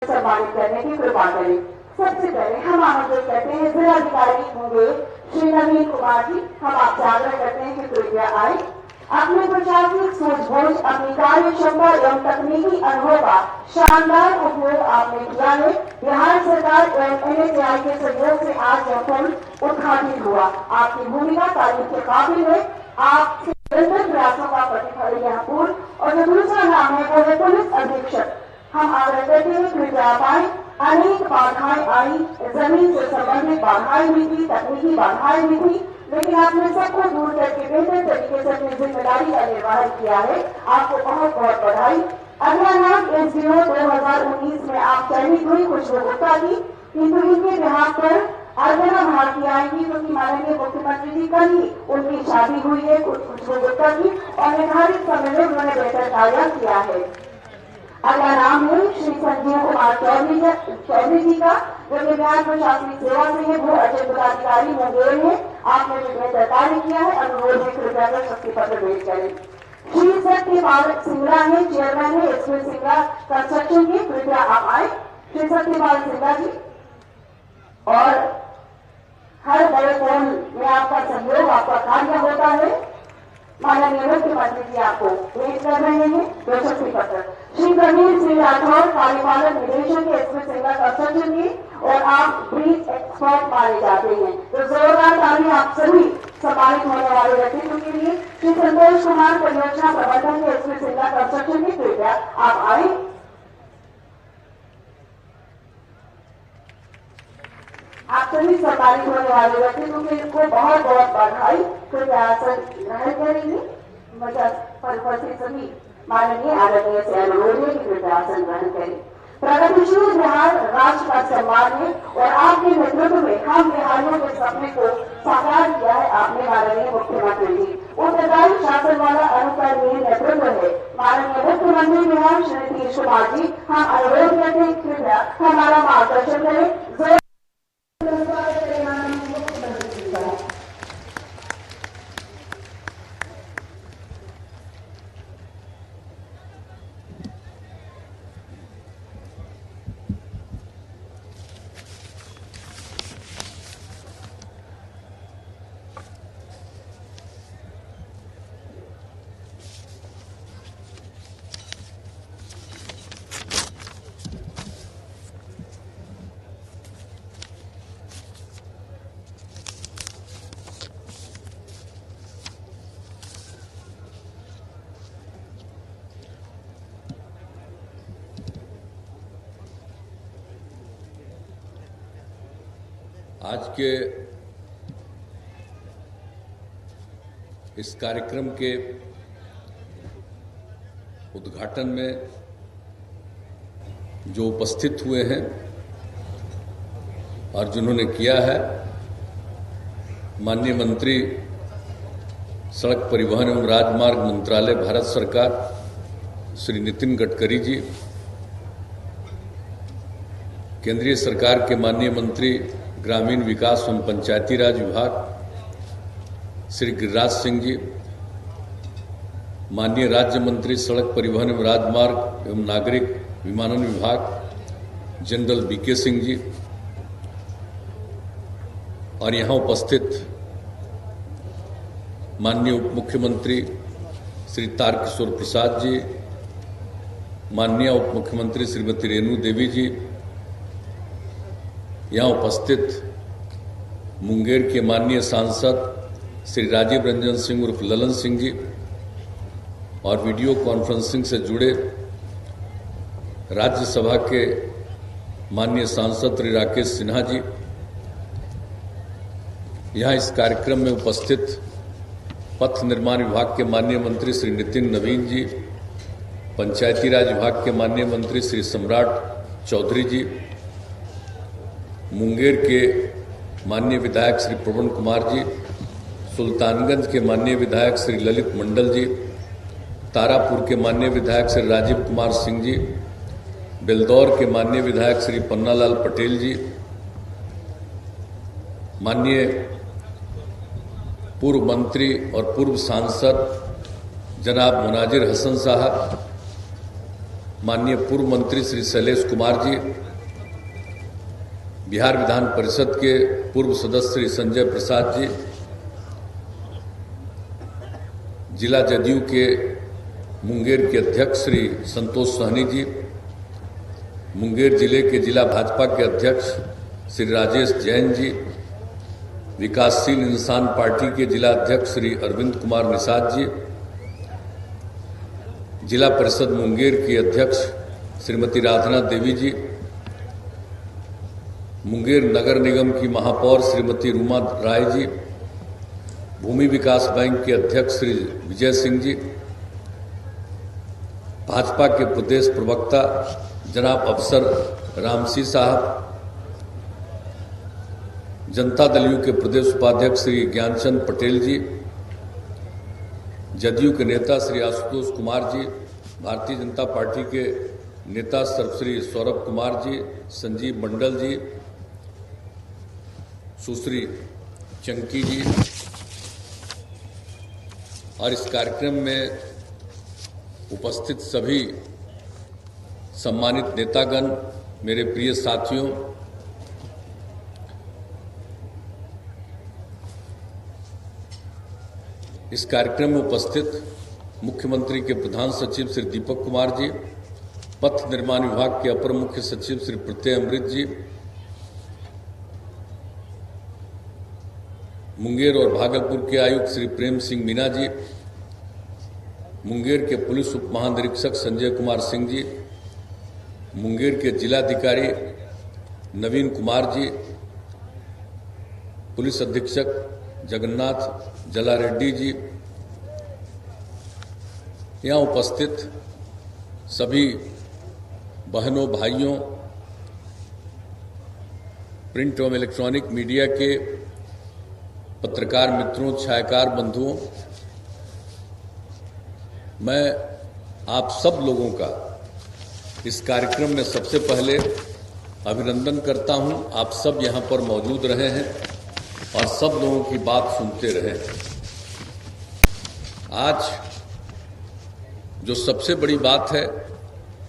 सम्मानित करने की कृपा करें। सबसे पहले हम आमंत्रित करते हैं जिलाधिकारी मुंगेर श्री नवीन कुमार जी। हम आपसे आग्रह करते हैं कि कृपया आए। अपने प्रशासनिक सूझबूझ, अपनी कार्य क्षमता एवं तकनीकी अनुभव का शानदार उपयोग आपने किया है। बिहार सरकार एवं NHAI के सहयोग से आज यह पुल उद्घाटित हुआ। आपकी भूमिका तारीफ के काबिल है। आपके निरंतर प्रयासों का प्रतिफल यह पुल और जो दूसरा नाम है वो है पुलिस अधीक्षक। हम आग्रह करते हैं कृपया आप आए। अनेक बाधाएं आई, जमीन से संबंधित बाधाएं भी थी, तकनीकी बाधाएं भी थी, लेकिन आपने सबको दूर करके बेहतर तरीके से अपनी जिम्मेदारी का निर्वहन किया है। आपको बहुत बहुत बधाई। अगला नाम SDO 2019 में आप चयनित हुई खुशबू गुप्ता की, किंतु इनके बिहार पर अर्चना भारती आएंगी क्योंकि माननीय मुख्यमंत्री जी कल ही उनकी शादी हुई है खुशबू गुप्ता की और निर्धारित समय में उन्होंने बेहतर कार्य किया है। अगला नाम है श्री संजीव कुमार चौधरी जी का, जो कि बिहार प्रशासनिक सेवा से है, वो अजय पदाधिकारी मुंगेर है। आपने भी बेहतर कार्य किया है। अनुरोध है कृपया कर शक्ति पत्र भेज करें। श्री सत्यपाल सिंगला है, चेयरमैन है एक्सप्रेस सिंगला कंस्ट्रक्शन के, कृपया आप आए श्री सत्यपाल सिंगला जी। और हर बड़े फोन में आपका सहयोग, आपका कार्य होता है। माननीय मुख्यमंत्री जी आपको भेंट कर रहे हैं प्रशस्ति पत्र। श्री प्रवीण सिंह राठौर, कार्यपालक निदेशक के एक्सप्रेस सिंगला कंस्ट्रक्शन की, और आप ब्रीज एक्सपर्ट माने जाते हैं। तो जोरदार ताली आप सभी सम्मानित होने वाले व्यक्तित्व के लिए। श्री संतोष कुमार, परियोजना प्रबंधन के एक्सप्रेस सिंगला कंस्ट्रक्शन की, कृपया आप आए। आप सभी सम्मानित होने वाले व्यक्तित्व को बहुत बहुत बधाई। कृपया आसन ग्रहण करेंगे। उपस्थित सभी माननीय आदरणीय से अनुरोध है कि कृपया आसन ग्रहण करें। प्रगतिशील बिहार राष्ट्र का सम्मान है और आपके नेतृत्व में हम बिहारियों के सपने को साकार किया है आपने माननीय मुख्यमंत्री जी। उत्तरदायी शासन वाला अनुकरणीय नेतृत्व है माननीय मुख्यमंत्री बिहार श्री नीतीश कुमार जी। हम अनुरोध करते हैं कृपया हमारा मार्गदर्शन करें। आज के इस कार्यक्रम के उद्घाटन में जो उपस्थित हुए हैं और जिन्होंने किया है, माननीय मंत्री सड़क परिवहन एवं राजमार्ग मंत्रालय भारत सरकार श्री नितिन गडकरी जी, केंद्रीय सरकार के माननीय मंत्री ग्रामीण विकास एवं पंचायती राज विभाग श्री गिरिराज सिंह जी, माननीय राज्य मंत्री सड़क परिवहन एवं राजमार्ग एवं नागरिक विमानन विभाग जनरल BK सिंह जी, और यहाँ उपस्थित माननीय उप मुख्यमंत्री श्री तारकिशोर प्रसाद जी, माननीय उप मुख्यमंत्री श्रीमती रेणु देवी जी, यहाँ उपस्थित मुंगेर के माननीय सांसद श्री राजीव रंजन सिंह उर्फ ललन सिंह जी, और वीडियो कॉन्फ्रेंसिंग से जुड़े राज्यसभा के माननीय सांसद श्री राकेश सिन्हा जी, यहाँ इस कार्यक्रम में उपस्थित पथ निर्माण विभाग के माननीय मंत्री श्री नितिन नवीन जी, पंचायती राज विभाग के माननीय मंत्री श्री सम्राट चौधरी जी, मुंगेर के माननीय विधायक श्री प्रवण कुमार जी, सुल्तानगंज के माननीय विधायक श्री ललित मंडल जी, तारापुर के माननीय विधायक श्री राजीव कुमार सिंह जी, बेलदौर के माननीय विधायक श्री पन्नालाल पटेल जी, माननीय पूर्व मंत्री और पूर्व सांसद जनाब मुनाजिर हसन साहब, माननीय पूर्व मंत्री श्री शैलेश कुमार जी, बिहार विधान परिषद के पूर्व सदस्य श्री संजय प्रसाद जी, जिला जदयू के मुंगेर के अध्यक्ष श्री संतोष सहनी जी, मुंगेर जिले के जिला भाजपा के अध्यक्ष श्री राजेश जैन जी, विकासशील इंसान पार्टी के जिला अध्यक्ष श्री अरविंद कुमार निषाद जी, जिला परिषद मुंगेर की अध्यक्ष श्रीमती राधना देवी जी, मुंगेर नगर निगम की महापौर श्रीमती रूमा राय जी, भूमि विकास बैंक के अध्यक्ष श्री विजय सिंह जी, भाजपा के प्रदेश प्रवक्ता जनाब अफसर रामसी साहब, जनता दल यू के प्रदेश उपाध्यक्ष श्री ज्ञानचंद पटेल जी, जदयू के नेता श्री आशुतोष कुमार जी, भारतीय जनता पार्टी के नेता सर्वश्री सौरभ कुमार जी, संजीव मंडल जी, सुश्री चंकी जी, और इस कार्यक्रम में उपस्थित सभी सम्मानित नेतागण, मेरे प्रिय साथियों, इस कार्यक्रम में उपस्थित मुख्यमंत्री के प्रधान सचिव श्री दीपक कुमार जी, पथ निर्माण विभाग के अपर मुख्य सचिव श्री प्रत्यय अमृत जी, मुंगेर और भागलपुर के आयुक्त श्री प्रेम सिंह मीना जी, मुंगेर के पुलिस उप महानिरीक्षक संजय कुमार सिंह जी, मुंगेर के जिलाधिकारी नवीन कुमार जी, पुलिस अधीक्षक जगन्नाथ जला रेड्डी जी, यहाँ उपस्थित सभी बहनों भाइयों, प्रिंट एवं इलेक्ट्रॉनिक मीडिया के पत्रकार मित्रों, छायाकार बंधुओं, मैं आप सब लोगों का इस कार्यक्रम में सबसे पहले अभिनंदन करता हूं। आप सब यहां पर मौजूद रहे हैं और सब लोगों की बात सुनते रहे। आज जो सबसे बड़ी बात है,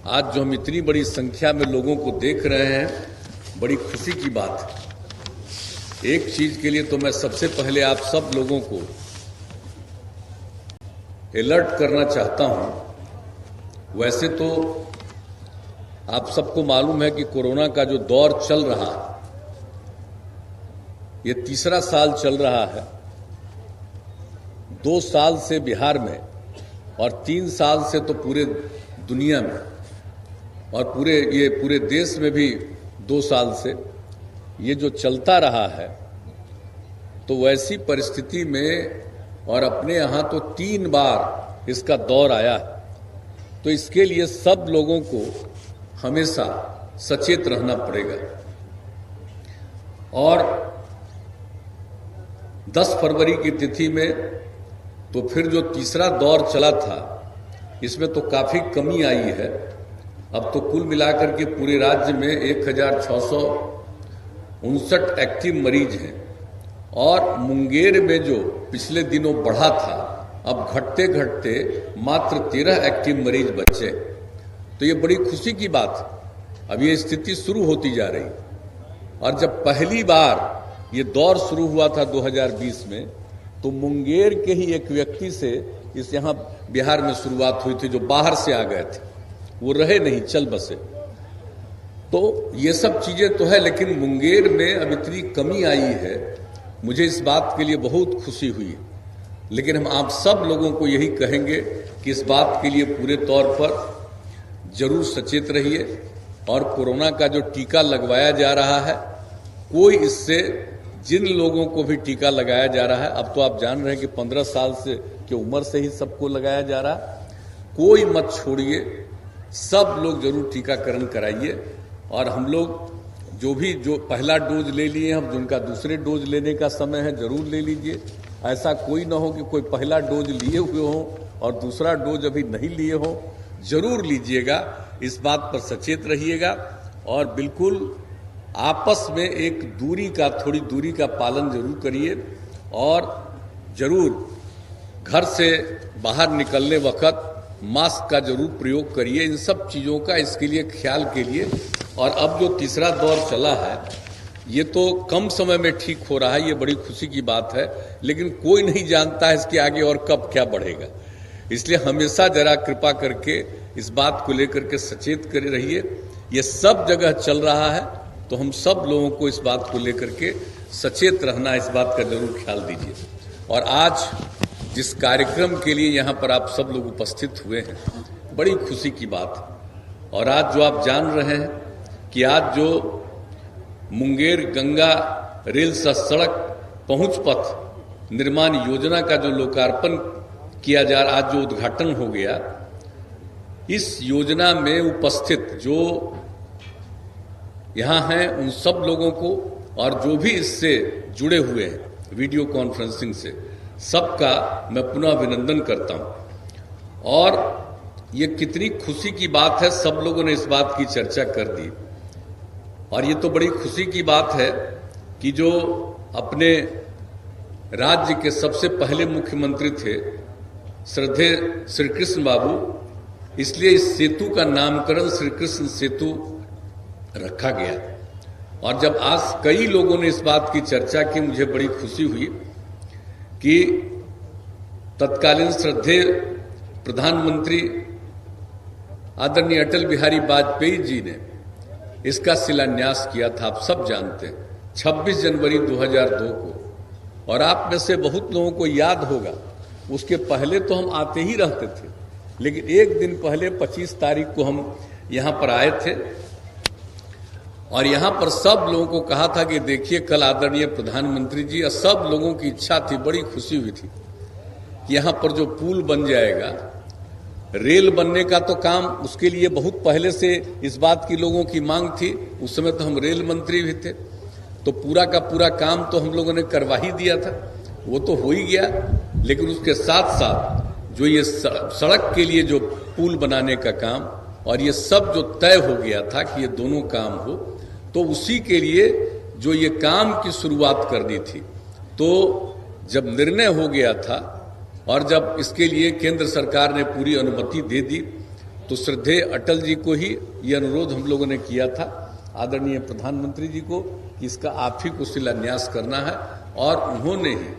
आज जो हम इतनी बड़ी संख्या में लोगों को देख रहे हैं, बड़ी खुशी की बात है। एक चीज के लिए तो मैं सबसे पहले आप सब लोगों को अलर्ट करना चाहता हूं। वैसे तो आप सबको मालूम है कि कोरोना का जो दौर चल रहा है, ये तीसरा साल चल रहा है। 2 साल से बिहार में और 3 साल से तो पूरे दुनिया में और पूरे देश में भी 2 साल से ये जो चलता रहा है, तो वैसी परिस्थिति में और अपने यहाँ तो 3 बार इसका दौर आया है, तो इसके लिए सब लोगों को हमेशा सचेत रहना पड़ेगा। और 10 फरवरी की तिथि में तो फिर जो तीसरा दौर चला था, इसमें तो काफी कमी आई है। अब तो कुल मिलाकर के पूरे राज्य में 1659 एक्टिव मरीज हैं और मुंगेर में जो पिछले दिनों बढ़ा था, अब घटते घटते मात्र 13 एक्टिव मरीज बचे। तो ये बड़ी खुशी की बात है। अब ये स्थिति शुरू होती जा रही। और जब पहली बार ये दौर शुरू हुआ था 2020 में, तो मुंगेर के ही एक व्यक्ति से इस यहाँ बिहार में शुरुआत हुई थी, जो बाहर से आ गए थे, वो रहे नहीं, चल बसे। तो ये सब चीजें तो है, लेकिन मुंगेर में अब इतनी कमी आई है, मुझे इस बात के लिए बहुत खुशी हुई। लेकिन हम आप सब लोगों को यही कहेंगे कि इस बात के लिए पूरे तौर पर जरूर सचेत रहिए। और कोरोना का जो टीका लगवाया जा रहा है, कोई इससे, जिन लोगों को भी टीका लगाया जा रहा है, अब तो आप जान रहे हैं कि 15 साल से की उम्र से ही सबको लगाया जा रहा है, कोई मत छोड़िए, सब लोग जरूर टीकाकरण कराइए। और हम लोग जो पहला डोज ले लिए, हम जिनका दूसरे डोज लेने का समय है, जरूर ले लीजिए। ऐसा कोई ना हो कि कोई पहला डोज लिए हुए हो और दूसरा डोज अभी नहीं लिए हो, जरूर लीजिएगा। इस बात पर सचेत रहिएगा और बिल्कुल आपस में एक थोड़ी दूरी का पालन जरूर करिए। और जरूर घर से बाहर निकलने वक्त मास्क का जरूर प्रयोग करिए, इन सब चीज़ों का इसके लिए ख्याल के लिए। और अब जो तीसरा दौर चला है ये तो कम समय में ठीक हो रहा है, ये बड़ी खुशी की बात है, लेकिन कोई नहीं जानता है इसके आगे और कब क्या बढ़ेगा। इसलिए हमेशा जरा कृपा करके इस बात को लेकर के सचेत करे रहिए। ये सब जगह चल रहा है तो हम सब लोगों को इस बात को लेकर के सचेत रहना, इस बात का जरूर ख्याल दीजिए। और आज जिस कार्यक्रम के लिए यहाँ पर आप सब लोग उपस्थित हुए हैं, बड़ी खुशी की बात है। और आज जो आप जान रहे हैं कि आज जो मुंगेर गंगा रेल सड़क पहुंच पथ निर्माण योजना का जो लोकार्पण किया जा रहा, आज जो उद्घाटन हो गया, इस योजना में उपस्थित जो यहाँ हैं उन सब लोगों को और जो भी इससे जुड़े हुए हैं वीडियो कॉन्फ्रेंसिंग से, सबका मैं पुनः अभिनंदन करता हूं। और ये कितनी खुशी की बात है, सब लोगों ने इस बात की चर्चा कर दी। और ये तो बड़ी खुशी की बात है कि जो अपने राज्य के सबसे पहले मुख्यमंत्री थे श्रद्धेय श्री कृष्ण बाबू, इसलिए इस सेतु का नामकरण श्री कृष्ण सेतु रखा गया। और जब आज कई लोगों ने इस बात की चर्चा की, मुझे बड़ी खुशी हुई कि तत्कालीन श्रद्धेय प्रधानमंत्री आदरणीय अटल बिहारी वाजपेयी जी ने इसका शिलान्यास किया था। आप सब जानते हैं 26 जनवरी 2002 को। और आप में से बहुत लोगों को याद होगा, उसके पहले तो हम आते ही रहते थे, लेकिन एक दिन पहले 25 तारीख को हम यहाँ पर आए थे और यहाँ पर सब लोगों को कहा था कि देखिए कल आदरणीय प्रधानमंत्री जी, और सब लोगों की इच्छा थी, बड़ी खुशी हुई थी कि यहाँ पर जो पुल बन जाएगा, रेल बनने का तो काम उसके लिए बहुत पहले से इस बात की लोगों की मांग थी। उस समय तो हम रेल मंत्री भी थे, तो पूरा का पूरा काम तो हम लोगों ने करवा ही दिया था, वो तो हो ही गया। लेकिन उसके साथ साथ जो ये सड़क के लिए जो पुल बनाने का काम और ये सब जो तय हो गया था कि ये दोनों काम हो, तो उसी के लिए जो ये काम की शुरुआत करनी थी, तो जब निर्णय हो गया था और जब इसके लिए केंद्र सरकार ने पूरी अनुमति दे दी, तो श्रद्धेय अटल जी को ही ये अनुरोध हम लोगों ने किया था आदरणीय प्रधानमंत्री जी को कि इसका आप ही को शिलान्यास करना है, और उन्होंने ही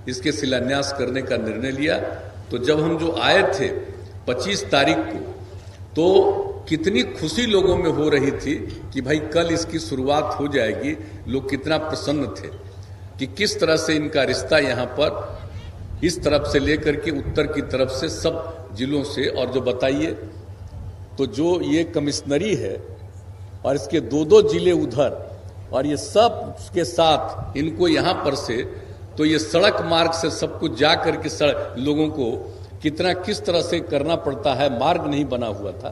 इसके शिलान्यास करने का निर्णय लिया। तो जब हम जो आए थे 25 तारीख को, तो कितनी खुशी लोगों में हो रही थी कि भाई कल इसकी शुरुआत हो जाएगी। लोग कितना प्रसन्न थे कि किस तरह से इनका रिश्ता यहाँ पर इस तरफ से लेकर के उत्तर की तरफ से सब जिलों से, और जो बताइए तो जो ये कमिश्नरी है और इसके 2-2 जिले उधर, और ये सब के साथ इनको यहाँ पर से, तो ये सड़क मार्ग से सब कुछ जा करके लोगों को कितना किस तरह से करना पड़ता है, मार्ग नहीं बना हुआ था,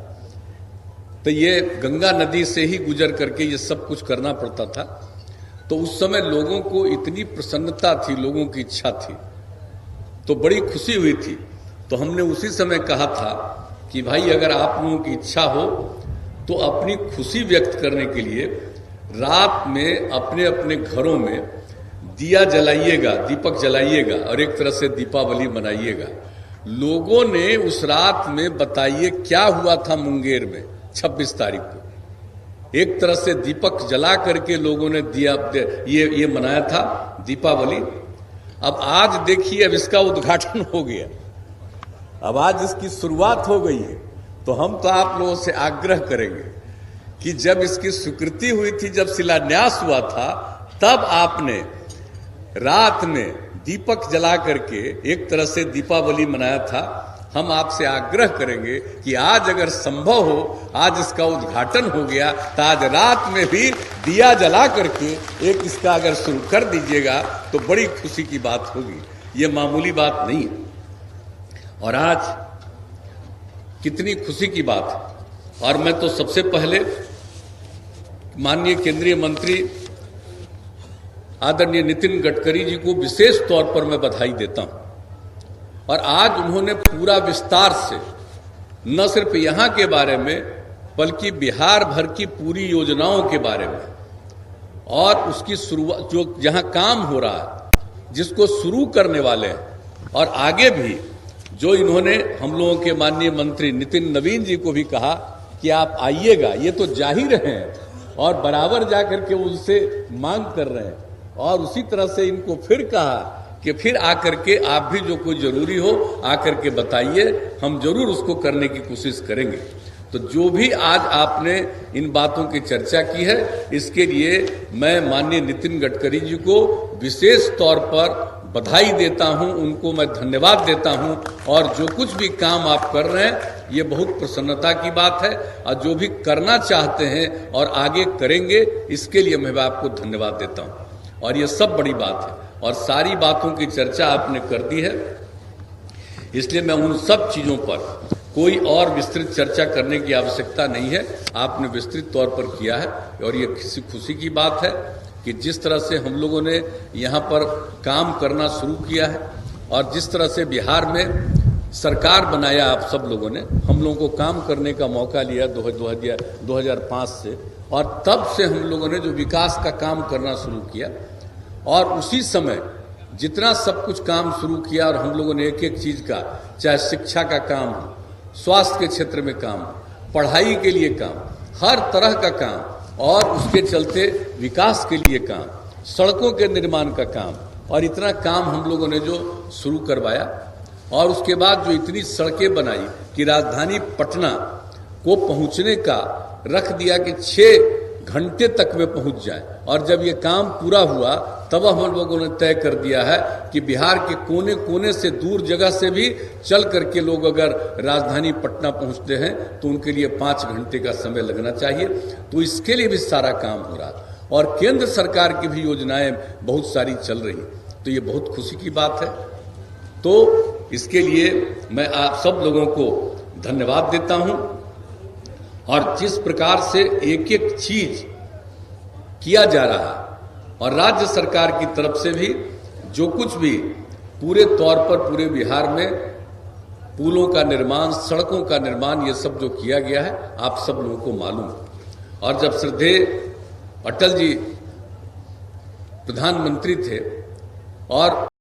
तो ये गंगा नदी से ही गुजर करके ये सब कुछ करना पड़ता था। तो उस समय लोगों को इतनी प्रसन्नता थी, लोगों की इच्छा थी, तो बड़ी खुशी हुई थी। तो हमने उसी समय कहा था कि भाई अगर आप लोगों की इच्छा हो तो अपनी खुशी व्यक्त करने के लिए रात में अपने अपने घरों में दिया जलाइएगा, दीपक जलाइएगा और एक तरह से दीपावली मनाइएगा। लोगों ने उस रात में बताइए क्या हुआ था मुंगेर में 26 तारीख को, एक तरह से दीपक जला करके लोगों ने दिया ये मनाया था दीपावली। अब आज देखिए, अब इसका उद्घाटन हो गया, अब आज इसकी शुरुआत हो गई है। तो हम तो आप लोगों से आग्रह करेंगे कि जब इसकी स्वीकृति हुई थी, जब शिलान्यास हुआ था, तब आपने रात में दीपक जला करके एक तरह से दीपावली मनाया था। हम आपसे आग्रह करेंगे कि आज अगर संभव हो, आज इसका उद्घाटन हो गया, तो आज रात में भी दिया जला करके एक इसका अगर शुरू कर दीजिएगा तो बड़ी खुशी की बात होगी। ये मामूली बात नहीं है। और आज कितनी खुशी की बात है। और मैं तो सबसे पहले माननीय केंद्रीय मंत्री आदरणीय नितिन गडकरी जी को विशेष तौर पर मैं बधाई देता हूं। और आज उन्होंने पूरा विस्तार से न सिर्फ यहां के बारे में बल्कि बिहार भर की पूरी योजनाओं के बारे में और उसकी शुरुआत, जो जहां काम हो रहा है, जिसको शुरू करने वाले हैं और आगे भी जो इन्होंने हम लोगों के माननीय मंत्री नितिन नवीन जी को भी कहा कि आप आइएगा, ये तो जा ही रहे हैं और बराबर जाकर के उनसे मांग कर रहे हैं, और उसी तरह से इनको फिर कहा कि फिर आकर के आप भी जो कोई जरूरी हो आकर के बताइए, हम जरूर उसको करने की कोशिश करेंगे। तो जो भी आज आपने इन बातों की चर्चा की है, इसके लिए मैं माननीय नितिन गडकरी जी को विशेष तौर पर बधाई देता हूं, उनको मैं धन्यवाद देता हूं। और जो कुछ भी काम आप कर रहे हैं ये बहुत प्रसन्नता की बात है, और जो भी करना चाहते हैं और आगे करेंगे, इसके लिए मैं आपको धन्यवाद देता हूं। और ये सब बड़ी बात है, और सारी बातों की चर्चा आपने कर दी है, इसलिए मैं उन सब चीजों पर कोई और विस्तृत चर्चा करने की आवश्यकता नहीं है। आपने विस्तृत तौर पर किया है, और ये किसी खुशी की बात है कि जिस तरह से हम लोगों ने यहाँ पर काम करना शुरू किया है, और जिस तरह से बिहार में सरकार बनाया आप सब लोगों ने, हम लोगों को काम करने का मौका लिया 2005 से, और तब से हम लोगों ने जो विकास का काम करना शुरू किया, और उसी समय जितना सब कुछ काम शुरू किया, और हम लोगों ने एक एक चीज का, चाहे शिक्षा का काम हो, स्वास्थ्य के क्षेत्र में काम, पढ़ाई के लिए काम, हर तरह का काम, और उसके चलते विकास के लिए काम, सड़कों के निर्माण का काम, और इतना काम हम लोगों ने जो शुरू करवाया, और उसके बाद जो इतनी सड़कें बनाई कि राजधानी पटना को पहुंचने का रख दिया कि 6 घंटे तक में पहुंच जाए। और जब ये काम पूरा हुआ तब हम लोगों ने तय कर दिया है कि बिहार के कोने कोने से, दूर जगह से भी चल करके लोग अगर राजधानी पटना पहुंचते हैं तो उनके लिए 5 घंटे का समय लगना चाहिए। तो इसके लिए भी सारा काम हो रहा, और केंद्र सरकार की भी योजनाएं बहुत सारी चल रही, तो ये बहुत खुशी की बात है। तो इसके लिए मैं आप सब लोगों को धन्यवाद देता हूं, और जिस प्रकार से एक एक चीज किया जा रहा है, और राज्य सरकार की तरफ से भी जो कुछ भी पूरे तौर पर पूरे बिहार में पुलों का निर्माण, सड़कों का निर्माण, ये सब जो किया गया है आप सब लोगों को मालूम है। और जब श्रद्धेय अटल जी प्रधानमंत्री थे, और